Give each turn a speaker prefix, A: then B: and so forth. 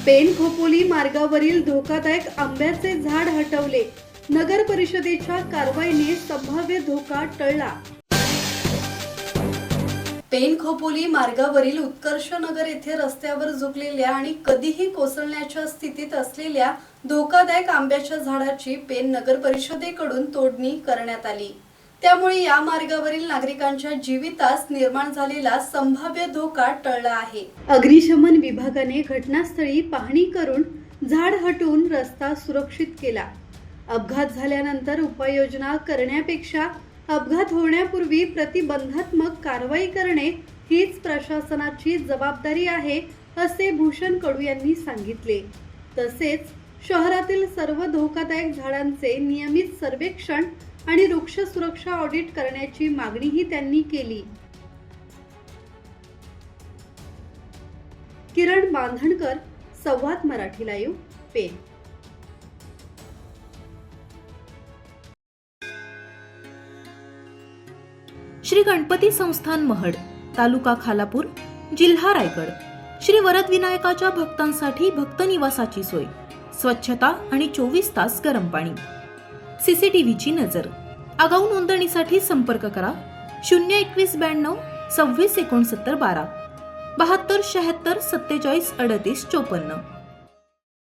A: Pen Khopoli मार्गावरील धोकादायक आंब्याचे झाड हटवले. नगर परिषदेच्या कारवाईने संभाव्य धोका टळला. पेन खोपोली मार्गावरील उत्कर्ष नगर येथे रस्त्यावर झुकलेल्या आणि कधीही कोसळण्याच्या स्थितीत असलेल्या धोकादायक आंब्याच्या झाडाची पेन नगर परिषदेकडून तोडणी करण्यात आली. त्यामुळे या मार्गावरील नागरिकांच्या जीवितास निर्माण झालेला संभाव्य धोका टळला आहे. अग्निशमन विभागाने घटनास्थळी पाहणी करून झाड हटवून रस्ता सुरक्षित केला. अपघात झाल्यानंतर उपाययोजना करण्यापेक्षा अपघात होण्यापूर्वी प्रतिबंधात्मक कारवाई करणे हीच प्रशासनाची जबाबदारी आहे, असे भूषण कडू यांनी सांगितले. तसेच शहरातील सर्व धोकादायक झाडांचे नियमित सर्वेक्षण आणि वृक्ष सुरक्षा ऑडिट करण्याची मागणीही त्यांनी केली. किरण बांधणकर, संवाद मराठी लाईव्ह, पेन.
B: श्री गणपती संस्थान महड, तालुका खालापूर, जिल्हा रायगड. श्री वरद विनायकाच्या भक्तांसाठी भक्त निवासाची सोय, स्वच्छता आणि 24 तास गरम पाणी. सीसीटीव्हीची नजर. आगाऊ नोंदणीसाठी संपर्क करा 02192 26 69 12 72 76 47 38 54.